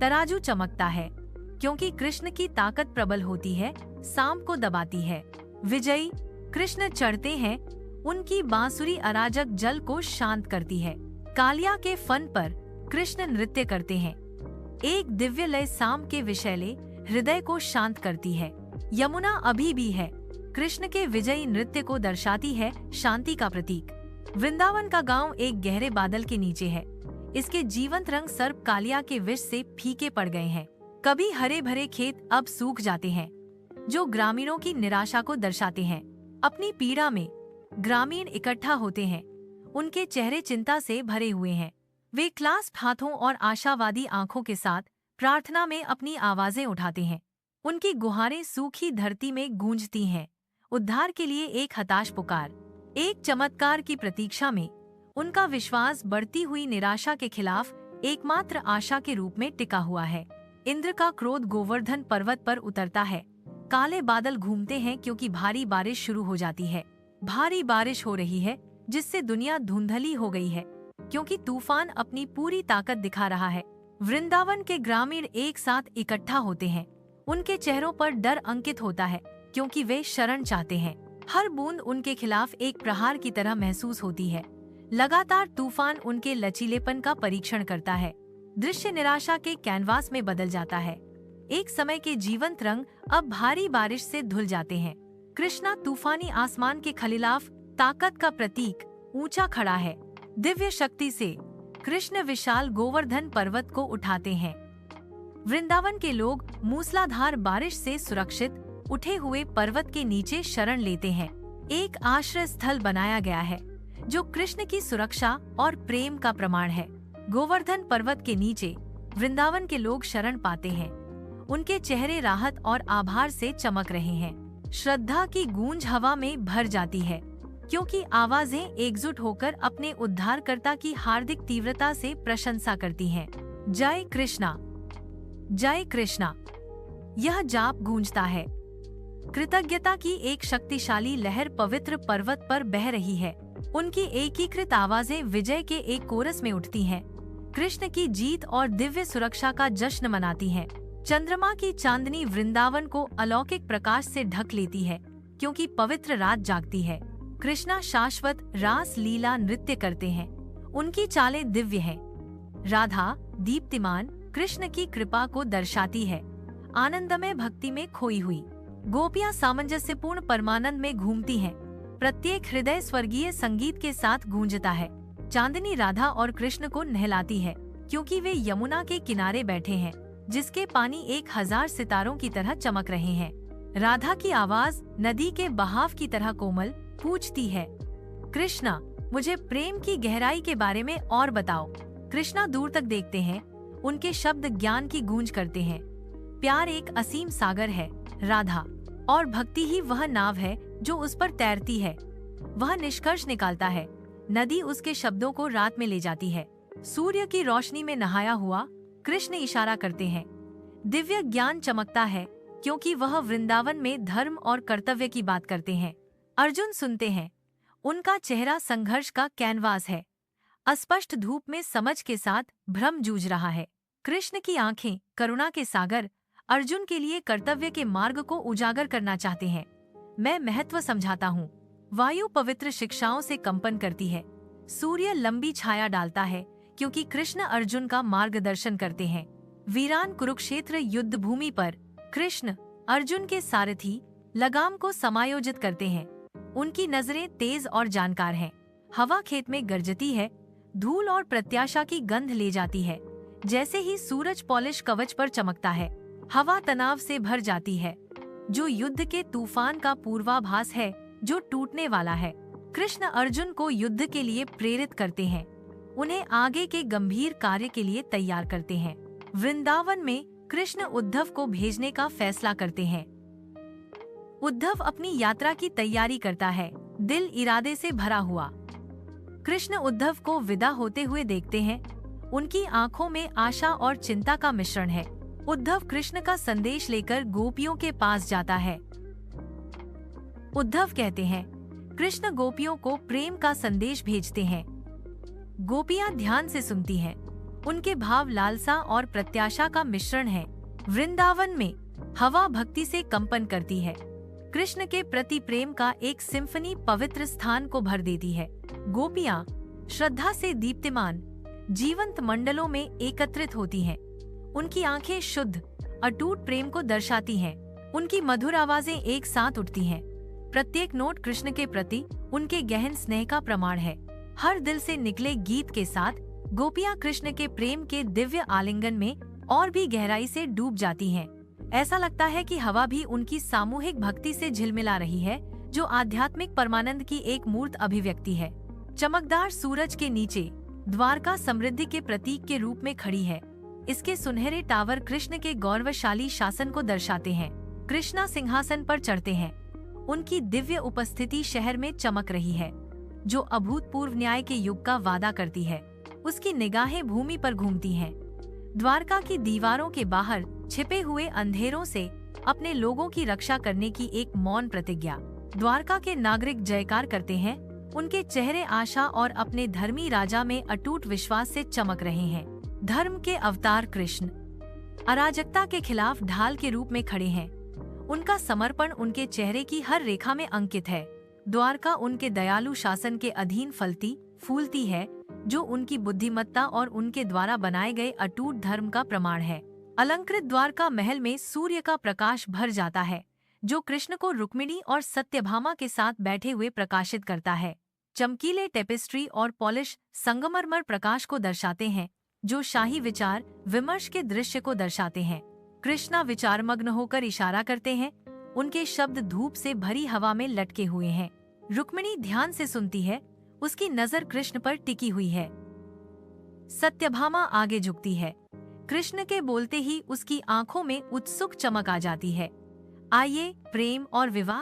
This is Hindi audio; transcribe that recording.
तराजू चमकता है क्योंकि कृष्ण की ताकत प्रबल होती है, सांप को दबाती है। विजयी कृष्ण चढ़ते हैं, उनकी बांसुरी अराजक जल को शांत करती है। कालिया के फन पर कृष्ण नृत्य करते हैं। एक दिव्य लय सांप के विषैले हृदय को शांत करती है। यमुना अभी भी है, कृष्ण के विजयी नृत्य को दर्शाती है, शांति का प्रतीक। वृंदावन का गांव एक गहरे बादल के नीचे है। इसके जीवंत रंग सर्प कालिया के विष से फीके पड़ गए हैं। कभी हरे भरे खेत अब सूख जाते हैं, जो ग्रामीणों की निराशा को दर्शाते हैं। अपनी पीड़ा में ग्रामीण इकट्ठा होते हैं। उनके चेहरे चिंता से भरे हुए हैं। वे क्लास्प हाथों और आशावादी आंखों के साथ प्रार्थना में अपनी आवाजें उठाते हैं। उनकी गुहारें सूखी धरती में गूंजती हैं, उद्धार के लिए एक हताश पुकार। एक चमत्कार की प्रतीक्षा में उनका विश्वास बढ़ती हुई निराशा के खिलाफ एकमात्र आशा के रूप में टिका हुआ है। इंद्र का क्रोध गोवर्धन पर्वत पर उतरता है। काले बादल घूमते हैं क्योंकि भारी बारिश शुरू हो जाती है। भारी बारिश हो रही है जिससे दुनिया धुंधली हो गई है, क्योंकि तूफान अपनी पूरी ताकत दिखा रहा है। वृंदावन के ग्रामीण एक साथ इकट्ठा होते हैं। उनके चेहरों पर डर अंकित होता है क्योंकि वे शरण चाहते हैं। हर बूंद उनके खिलाफ एक प्रहार की तरह महसूस होती है। लगातार तूफान उनके लचीलेपन का परीक्षण करता है। दृश्य निराशा के कैनवास में बदल जाता है। एक समय के जीवंत रंग अब भारी बारिश से धुल जाते हैं। कृष्णा तूफानी आसमान के खिलाफ ताकत का प्रतीक ऊंचा खड़ा है। दिव्य शक्ति से कृष्ण विशाल गोवर्धन पर्वत को उठाते हैं। वृंदावन के लोग मूसलाधार बारिश से सुरक्षित उठे हुए पर्वत के नीचे शरण लेते हैं। एक आश्रय स्थल बनाया गया है जो कृष्ण की सुरक्षा और प्रेम का प्रमाण है। गोवर्धन पर्वत के नीचे वृंदावन के लोग शरण पाते हैं। उनके चेहरे राहत और आभार से चमक रहे हैं। श्रद्धा की गूंज हवा में भर जाती है क्योंकि आवाजें एकजुट होकर अपने उद्धारकर्ता की हार्दिक तीव्रता से प्रशंसा करती हैं। जय कृष्णा, जय कृष्णा, यह जाप गूंजता है। कृतज्ञता की एक शक्तिशाली लहर पवित्र पर्वत पर बह रही है। उनकी एकीकृत आवाजें विजय के एक कोरस में उठती हैं। कृष्ण की जीत और दिव्य सुरक्षा का जश्न मनाती हैं। चंद्रमा की चांदनी वृंदावन को अलौकिक प्रकाश से ढक लेती है क्योंकि पवित्र रात जागती है। कृष्णा शाश्वत रास लीला नृत्य करते हैं। उनकी चालें दिव्य हैं। राधा दीप्तिमान कृष्ण की कृपा को दर्शाती है, आनंदमय भक्ति में खोई हुई। गोपियां सामंजस्यपूर्ण परमानंद में घूमती हैं। प्रत्येक हृदय स्वर्गीय संगीत के साथ गूंजता है। चांदनी राधा और कृष्ण को नहलाती है क्योंकि वे यमुना के किनारे बैठे हैं, जिसके पानी 1000 सितारों की तरह चमक रहे हैं। राधा की आवाज नदी के बहाव की तरह कोमल पूछती है, कृष्णा मुझे प्रेम की गहराई के बारे में और बताओ। कृष्णा दूर तक देखते हैं। उनके शब्द ज्ञान की गूंज करते हैं। प्यार एक असीम सागर है राधा, और भक्ति ही वह नाव है जो उस पर तैरती है। वह निष्कर्ष निकालता है। नदी उसके शब्दों को रात में ले जाती है। सूर्य की रोशनी में नहाया हुआ कृष्ण इशारा करते हैं। दिव्य ज्ञान चमकता है क्योंकि वह वृंदावन में धर्म और कर्तव्य की बात करते हैं। अर्जुन सुनते हैं। उनका चेहरा संघर्ष का कैनवास है। अस्पष्ट धूप में समझ के साथ भ्रम जूझ रहा है। कृष्ण की आंखें करुणा के सागर अर्जुन के लिए कर्तव्य के मार्ग को उजागर करना चाहते हैं। मैं महत्व समझाता हूँ। वायु पवित्र शिक्षाओं से कंपन करती है। सूर्य लंबी छाया डालता है क्योंकि कृष्ण अर्जुन का मार्गदर्शन करते हैं। वीरान कुरुक्षेत्र युद्ध भूमि पर कृष्ण अर्जुन के सारथी लगाम को समायोजित करते हैं। उनकी नजरें तेज और जानकार हैं। हवा खेत में गरजती है। धूल और प्रत्याशा की गंध ले जाती है। जैसे ही सूरज पॉलिश कवच पर चमकता है, हवा तनाव से भर जाती है, जो युद्ध के तूफान का पूर्वाभास है जो टूटने वाला है। कृष्ण अर्जुन को युद्ध के लिए प्रेरित करते हैं। उन्हें आगे के गंभीर कार्य के लिए तैयार करते हैं। वृंदावन में कृष्ण उद्धव को भेजने का फैसला करते हैं। उद्धव अपनी यात्रा की तैयारी करता है, दिल इरादे से भरा हुआ। कृष्ण उद्धव को विदा होते हुए देखते हैं। उनकी आंखों में आशा और चिंता का मिश्रण है। उद्धव कृष्ण का संदेश लेकर गोपियों के पास जाता है। उद्धव कहते हैं, कृष्ण गोपियों को प्रेम का संदेश भेजते हैं। गोपियां ध्यान से सुनती हैं। उनके भाव लालसा और प्रत्याशा का मिश्रण है। वृंदावन में हवा भक्ति से कंपन करती है। कृष्ण के प्रति प्रेम का एक सिम्फनी पवित्र स्थान को भर देती है। गोपियाँ श्रद्धा से दीप्तिमान जीवंत मंडलों में एकत्रित होती हैं। उनकी आंखें शुद्ध अटूट प्रेम को दर्शाती हैं। उनकी मधुर आवाजें एक साथ उठती हैं। प्रत्येक नोट कृष्ण के प्रति उनके गहन स्नेह का प्रमाण है। हर दिल से निकले गीत के साथ गोपियाँ कृष्ण के प्रेम के दिव्य आलिंगन में और भी गहराई से डूब जाती हैं। ऐसा लगता है कि हवा भी उनकी सामूहिक भक्ति से झिलमिला रही है, जो आध्यात्मिक परमानंद की एक मूर्त अभिव्यक्ति है। चमकदार सूरज के नीचे द्वारका समृद्धि के प्रतीक के रूप में खड़ी है। इसके सुनहरे टावर कृष्ण के गौरवशाली शासन को दर्शाते हैं। कृष्णा सिंहासन पर चढ़ते हैं। उनकी दिव्य उपस्थिति शहर में चमक रही है, जो अभूतपूर्व न्याय के युग का वादा करती है। उसकी निगाहें भूमि पर घूमती हैं। द्वारका की दीवारों के बाहर छिपे हुए अंधेरों से अपने लोगों की रक्षा करने की एक मौन प्रतिज्ञा। द्वारका के नागरिक जयकार करते हैं। उनके चेहरे आशा और अपने धर्मी राजा में अटूट विश्वास से चमक रहे हैं। धर्म के अवतार कृष्ण अराजकता के खिलाफ ढाल के रूप में खड़े हैं। उनका समर्पण उनके चेहरे की हर रेखा में अंकित है। द्वारका उनके दयालु शासन के अधीन फलती फूलती है, जो उनकी बुद्धिमत्ता और उनके द्वारा बनाए गए अटूट धर्म का प्रमाण है। अलंकृत द्वारका महल में सूर्य का प्रकाश भर जाता है, जो कृष्ण को रुक्मिणी और सत्यभामा के साथ बैठे हुए प्रकाशित करता है। चमकीले टेपेस्ट्री और पॉलिश संगमरमर प्रकाश को दर्शाते हैं, जो शाही विचार विमर्श के दृश्य को दर्शाते हैं। कृष्णा विचारमग्न होकर इशारा करते हैं। उनके शब्द धूप से भरी हवा में लटके हुए हैं। रुक्मिणी ध्यान से सुनती है। उसकी नजर कृष्ण पर टिकी हुई है। सत्यभामा आगे झुकती है। कृष्ण के बोलते ही उसकी आंखों में उत्सुक चमक आ जाती है। आइए, प्रेम और विवाह